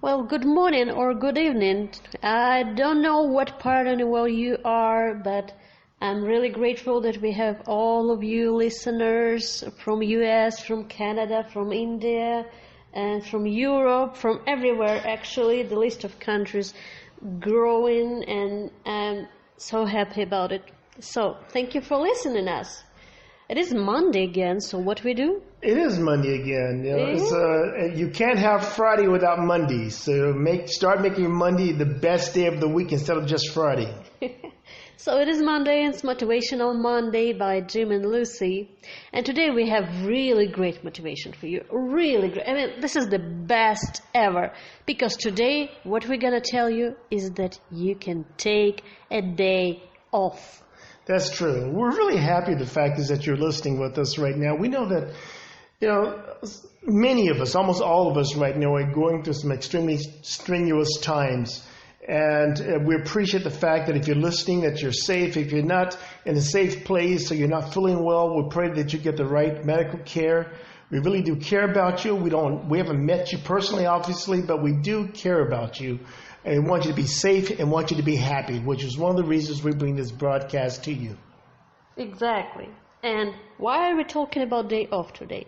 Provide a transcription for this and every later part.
Well, good morning or good evening. I don't know what part of the world you are, but I'm really grateful that we have all of you listeners from US, from Canada, from India, and from Europe, from everywhere actually. The list of countries growing, and I'm so happy about it. So, thank you for listening to us. It is Monday again, so what we do? It is Monday again. You can't have Friday without Monday. So start making Monday the best day of the week instead of just Friday. So it is Monday, and it's Motivational Monday by Jim and Lucy. And today we have really great motivation for you. Really great. I mean, this is the best ever. Because today, what we're going to tell you is that you can take a day off. That's true. We're really happy the fact is that you're listening with us right now. We know that, many of us, almost all of us right now are going through some extremely strenuous times. And we appreciate the fact that if you're listening, that you're safe. If you're not in a safe place or you're not feeling well, we pray that you get the right medical care. We really do care about you. We haven't met you personally, obviously, but we do care about you. And want you to be safe and want you to be happy, which is one of the reasons we bring this broadcast to you. Exactly. And why are we talking about day off today?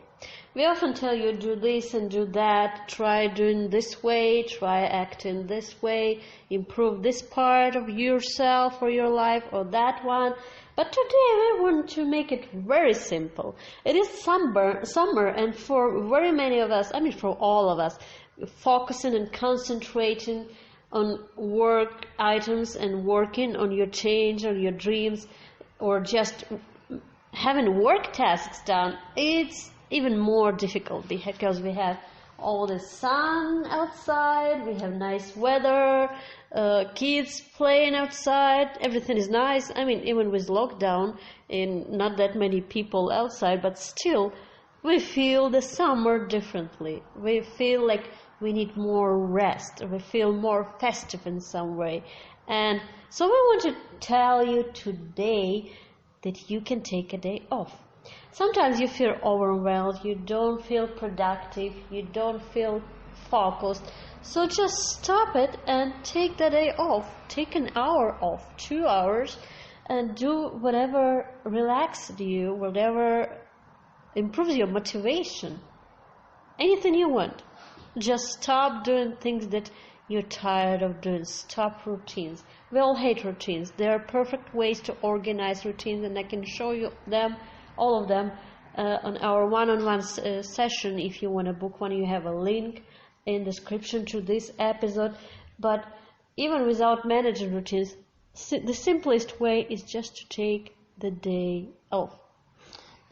We often tell you do this and do that, try doing this way, try acting this way, improve this part of yourself or your life or that one. But today we want to make it very simple. It is summer, and for very many of us, for all of us, focusing and concentrating on work items and working on your change or your dreams or just having work tasks done, it's even more difficult because we have all the sun outside, we have nice weather, kids playing outside, everything is nice. Even with lockdown and not that many people outside, but still we feel the summer differently. We feel like we need more rest. We feel more festive in some way. And so we want to tell you today that you can take a day off. Sometimes you feel overwhelmed, you don't feel productive, you don't feel focused. So just stop it and take the day off. Take an hour off, 2 hours, and do whatever relaxes you, whatever improves your motivation. Anything you want. Just stop doing things that you're tired of doing. Stop routines. We all hate routines. There are perfect ways to organize routines, and I can show you them, all of them, on our one-on-one session. If you want to book one, you have a link in the description to this episode. But even without managing routines, the simplest way is just to take the day off.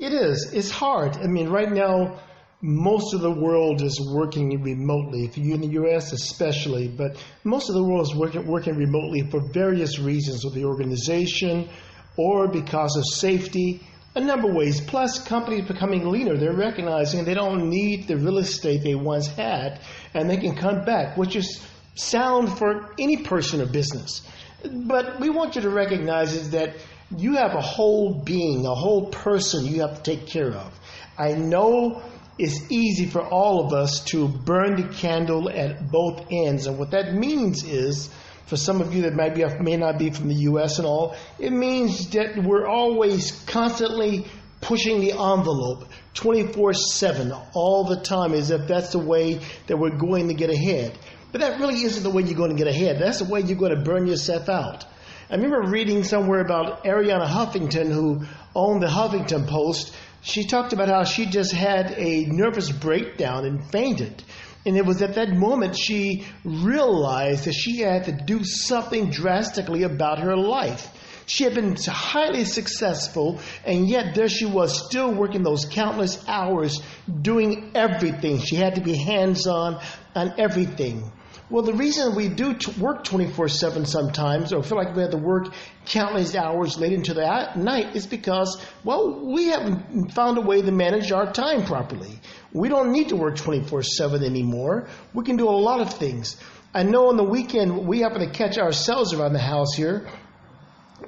It is. It's hard. Right now, most of the world is working remotely, for you in the U.S. especially, but most of the world is working remotely for various reasons with the organization or because of safety, a number of ways. Plus, companies becoming leaner. They're recognizing they don't need the real estate they once had, and they can cut back, which is sound for any person or business. But we want you to recognize is that you have a whole being, a whole person you have to take care of. I know it's easy for all of us to burn the candle at both ends. And what that means is, for some of you that may not be from the U.S. and all, it means that we're always constantly pushing the envelope 24/7 all the time, as if that's the way that we're going to get ahead. But that really isn't the way you're going to get ahead. That's the way you're going to burn yourself out. I remember reading somewhere about Arianna Huffington, who owned the Huffington Post. She talked about how she just had a nervous breakdown and fainted. And it was at that moment she realized that she had to do something drastically about her life. She had been highly successful, and yet there she was still working those countless hours doing everything. She had to be hands-on on everything. Well, the reason we do work 24/7 sometimes, or feel like we have to work countless hours late into the night, is because, we haven't found a way to manage our time properly. We don't need to work 24/7 anymore. We can do a lot of things. I know on the weekend we happen to catch ourselves around the house here,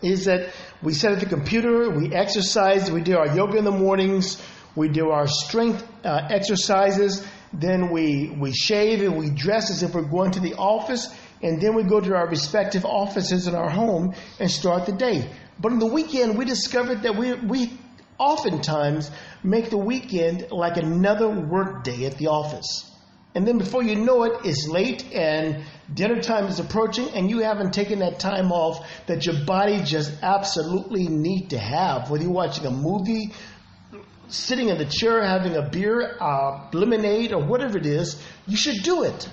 is that we sit at the computer, we exercise, we do our yoga in the mornings, we do our strength exercises. Then we shave and we dress as if we're going to the office, and then we go to our respective offices in our home and start the day. But on the weekend, we discovered that we oftentimes make the weekend like another work day at the office. And then before you know it, it's late and dinner time is approaching, and you haven't taken that time off that your body just absolutely need to have. Whether you're watching a movie, sitting in the chair, having a beer, lemonade, or whatever it is, you should do it.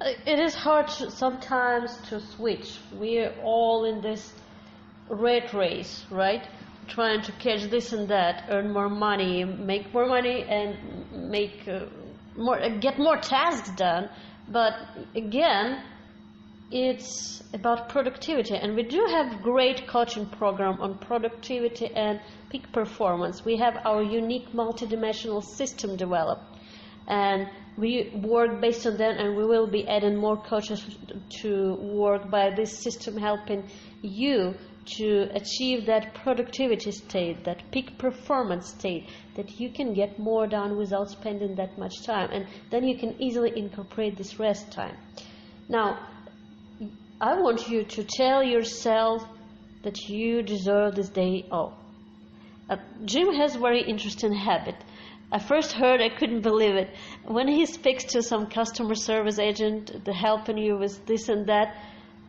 It is hard sometimes to switch. We're all in this rat race, right? Trying to catch this and that, earn more money, make more money, and make get more tasks done. But again, it's about productivity, and we do have great coaching program on productivity and peak performance. We have our unique multidimensional system developed, and we work based on that, and we will be adding more coaches to work by this system, helping you to achieve that productivity state, that peak performance state, that you can get more done without spending that much time, and then you can easily incorporate this rest time. Now, I want you to tell yourself that you deserve this day off. Jim has a very interesting habit. I first heard, I couldn't believe it. When he speaks to some customer service agent, helping you with this and that,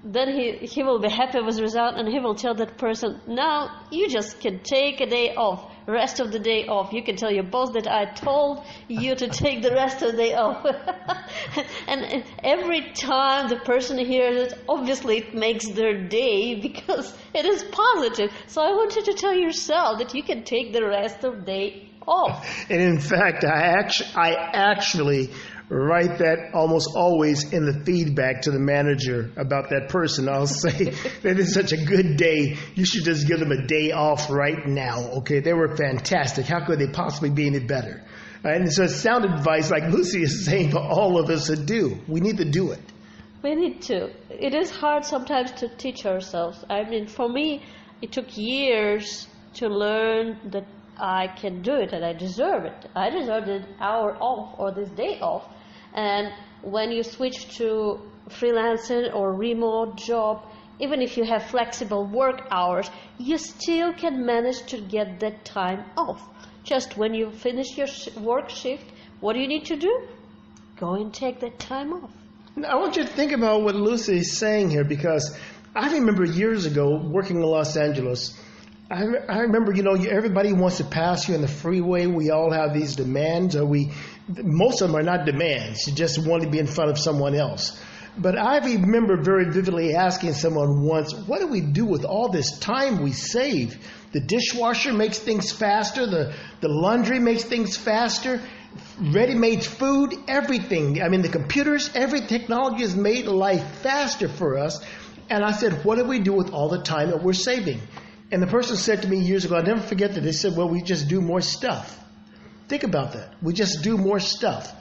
then he will be happy with the result, and he will tell that person, now you just can take a day off, rest of the day off. You can tell your boss that I told you to take the rest of the day off. and every time the person hears it, obviously it makes their day because it is positive. So I want you to tell yourself that you can take the rest of the day off. And in fact, I actually write that almost always in the feedback to the manager about that person. I'll say, that is such a good day. You should just give them a day off right now. Okay, they were fantastic. How could they possibly be any better? And so it's sound advice, like Lucy is saying, for all of us to do. We need to do it. We need to. It is hard sometimes to teach ourselves. I mean, for me, it took years to learn that I can do it and I deserve it. I deserve an hour off or this day off. And when you switch to freelancing or remote job, even if you have flexible work hours, you still can manage to get that time off. Just when you finish your work shift, what do you need to do? Go and take that time off. Now, I want you to think about what Lucy is saying here, because I remember years ago working in Los Angeles. I remember, everybody wants to pass you on the freeway. We all have these demands, most of them are not demands. You just want to be in front of someone else. But I remember very vividly asking someone once, what do we do with all this time we save? The dishwasher makes things faster. The laundry makes things faster. Ready-made food, everything. I mean, the computers, every technology has made life faster for us. And I said, what do we do with all the time that we're saving? And the person said to me years ago, I'll never forget that, they said, well, we just do more stuff. Think about that. We just do more stuff.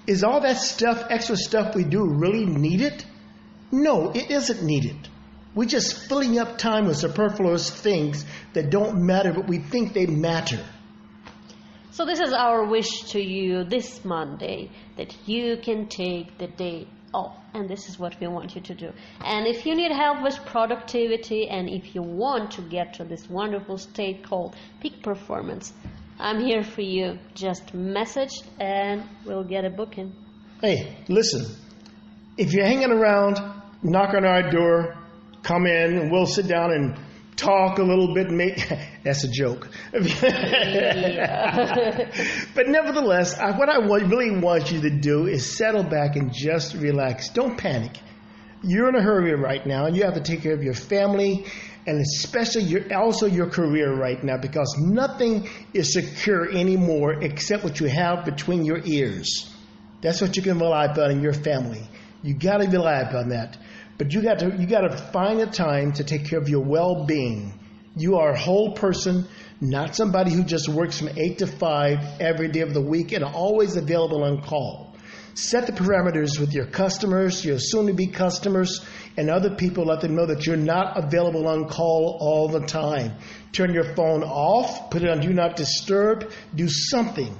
Is all that stuff, extra stuff we do, really needed? No, it isn't needed. We're just filling up time with superfluous things that don't matter, but we think they matter. So this is our wish to you this Monday, that you can take the day off. And this is what we want you to do. And if you need help with productivity, and if you want to get to this wonderful state called peak performance, I'm here for you. Just message and we'll get a booking. Hey, listen, if you're hanging around, knock on our door, come in, and we'll sit down and talk a little bit. That's a joke. But nevertheless, what I really want you to do is settle back and just relax. Don't panic. You're in a hurry right now, and you have to take care of your family, and especially your career right now, because nothing is secure anymore except what you have between your ears. That's what you can rely upon in your family. You got to rely upon that. But you got to find a time to take care of your well-being. You are a whole person, not somebody who just works from 8 to 5 every day of the week and always available on call. Set the parameters with your customers, your soon-to-be customers, and other people. Let them know that you're not available on call all the time. Turn your phone off, put it on Do Not Disturb, do something.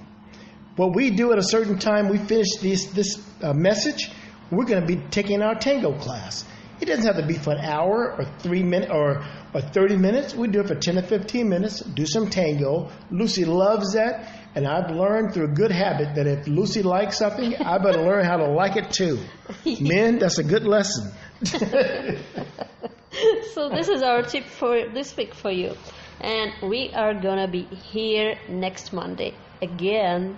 what we do at a certain time, we finish this message, we're going to be taking our tango class. It doesn't have to be for an hour or 3 minutes or 30 minutes. We do it for 10 to 15 minutes, do some tango. Lucy loves that, and I've learned through a good habit that if Lucy likes something, I better learn how to like it too. Men, that's a good lesson. So this is our tip for this week for you. And we are going to be here next Monday again